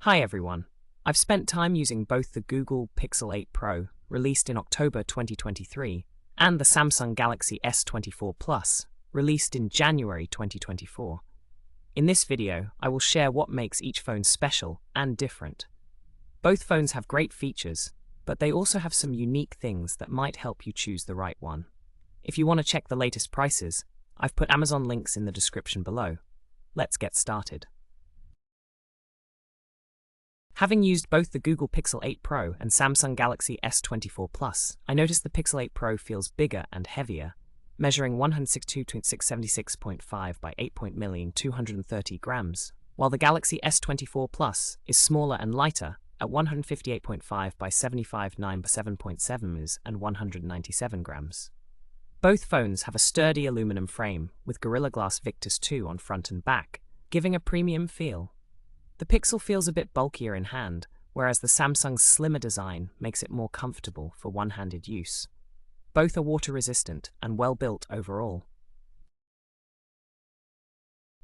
Hi everyone. I've spent time using both the Google Pixel 8 Pro, released in October 2023, and the Samsung Galaxy S24 Plus, released in January 2024. In this video, I will share what makes each phone special and different. Both phones have great features, but they also have some unique things that might help you choose the right one. If you want to check the latest prices, I've put Amazon links in the description below. Let's get started. Having used both the Google Pixel 8 Pro and Samsung Galaxy S24 Plus, I noticed the Pixel 8 Pro feels bigger and heavier, measuring 162.676.5 by 8.0 230 grams, while the Galaxy S24 Plus is smaller and lighter at 158.5 by 75.9 by 7.7 and 197 grams. Both phones have a sturdy aluminum frame with Gorilla Glass Victus 2 on front and back, giving a premium feel. The Pixel feels a bit bulkier in hand, whereas the Samsung's slimmer design makes it more comfortable for one-handed use. Both are water-resistant and well-built overall.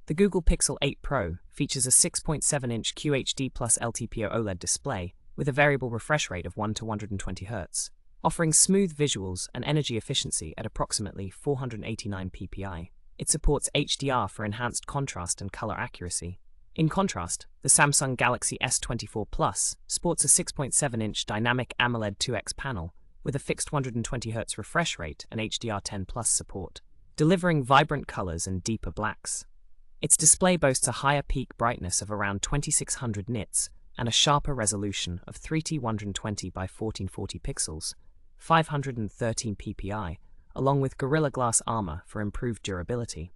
The Google Pixel 8 Pro features a 6.7-inch QHD Plus LTPO OLED display with a variable refresh rate of 1 to 120 Hz, offering smooth visuals and energy efficiency at approximately 489 ppi. It supports HDR for enhanced contrast and color accuracy. In contrast, the Samsung Galaxy S24 Plus sports a 6.7-inch dynamic AMOLED 2X panel with a fixed 120 Hz refresh rate and HDR10 Plus support, delivering vibrant colors and deeper blacks. Its display boasts a higher peak brightness of around 2600 nits and a sharper resolution of 3T120 by 1440 pixels, 513 ppi, along with Gorilla Glass armor for improved durability.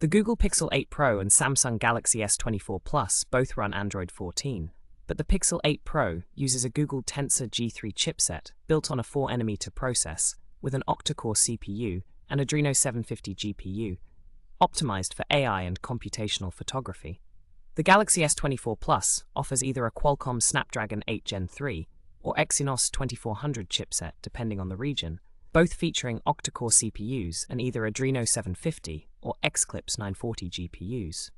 The Google Pixel 8 Pro and Samsung Galaxy S24 Plus both run Android 14, but the Pixel 8 Pro uses a Google Tensor G3 chipset built on a 4nm process with an octa-core CPU and Adreno 750 GPU, optimized for AI and computational photography. The Galaxy S24 Plus offers either a Qualcomm Snapdragon 8 Gen 3 or Exynos 2400 chipset depending on the region, both featuring octa-core CPUs and either Adreno 750 or Xclipse 940 GPUs.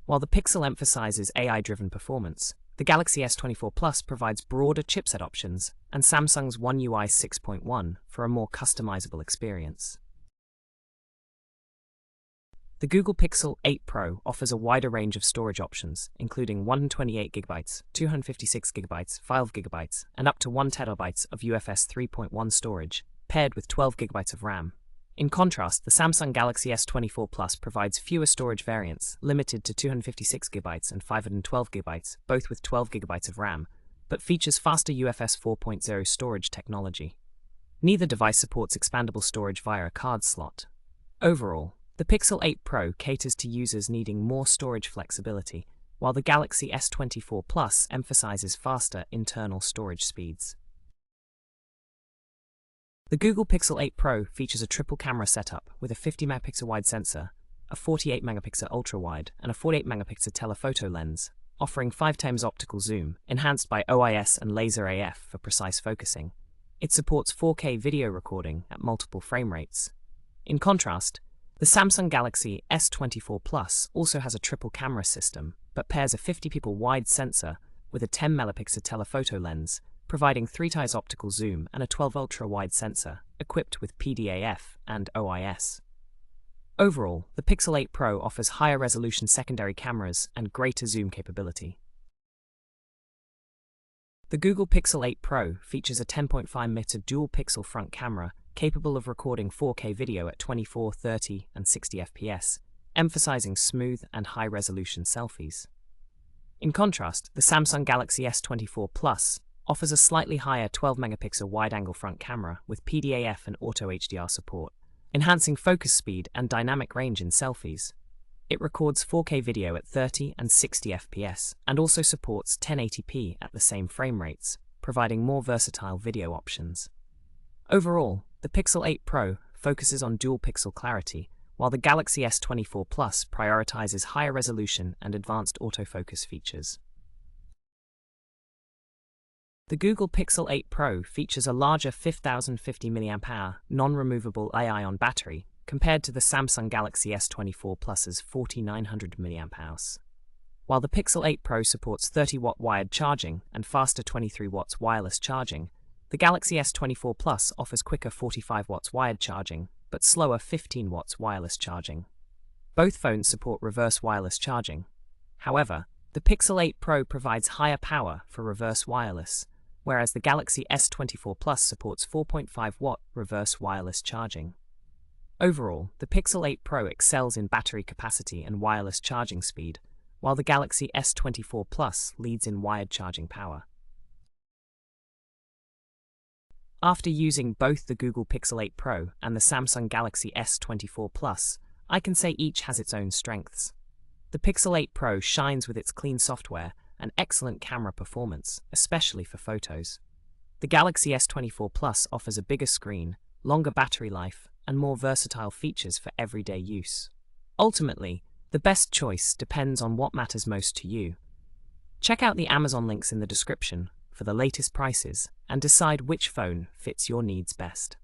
While the Pixel emphasizes AI-driven performance, the Galaxy S24 Plus provides broader chipset options and Samsung's One UI 6.1 for a more customizable experience. The Google Pixel 8 Pro offers a wider range of storage options, including 128GB, 256GB, 5GB, and up to 1TB of UFS 3.1 storage, paired with 12GB of RAM. In contrast, the Samsung Galaxy S24 Plus provides fewer storage variants, limited to 256GB and 512GB, both with 12GB of RAM, but features faster UFS 4.0 storage technology. Neither device supports expandable storage via a card slot. Overall, the Pixel 8 Pro caters to users needing more storage flexibility, while the Galaxy S24 Plus emphasizes faster internal storage speeds. The Google Pixel 8 Pro features a triple camera setup with a 50MP wide sensor, a 48MP ultra-wide, and a 48MP telephoto lens, offering 5x optical zoom, enhanced by OIS and laser AF for precise focusing. It supports 4K video recording at multiple frame rates. In contrast, the Samsung Galaxy S24 Plus also has a triple camera system, but pairs a 50p wide sensor with a 10MP telephoto lens, providing 3x optical zoom and a 12 ultra-wide sensor, equipped with PDAF and OIS. Overall, the Pixel 8 Pro offers higher resolution secondary cameras and greater zoom capability. The Google Pixel 8 Pro features a 10.5mm dual-pixel front camera capable of recording 4K video at 24, 30, and 60 fps, emphasizing smooth and high-resolution selfies. In contrast, the Samsung Galaxy S24 Plus offers a slightly higher 12MP wide-angle front camera with PDAF and Auto HDR support, enhancing focus speed and dynamic range in selfies. It records 4K video at 30 and 60 fps and also supports 1080p at the same frame rates, providing more versatile video options. Overall, the Pixel 8 Pro focuses on dual-pixel clarity, while the Galaxy S24 Plus prioritizes higher resolution and advanced autofocus features. The Google Pixel 8 Pro features a larger 5050 mAh non-removable Li-ion battery compared to the Samsung Galaxy S24 Plus's 4900 mAh. While the Pixel 8 Pro supports 30-watt wired charging and faster 23 watts wireless charging, the Galaxy S24 Plus offers quicker 45 watts wired charging, but slower 15 watts wireless charging. Both phones support reverse wireless charging. However, the Pixel 8 Pro provides higher power for reverse wireless, whereas the Galaxy S24 Plus supports 4.5-watt reverse wireless charging. Overall, the Pixel 8 Pro excels in battery capacity and wireless charging speed, while the Galaxy S24 Plus leads in wired charging power. After using both the Google Pixel 8 Pro and the Samsung Galaxy S24 Plus, I can say each has its own strengths. The Pixel 8 Pro shines with its clean software and excellent camera performance, especially for photos. The Galaxy S24 Plus offers a bigger screen, longer battery life, and more versatile features for everyday use. Ultimately, the best choice depends on what matters most to you. Check out the Amazon links in the description for the latest prices and decide which phone fits your needs best.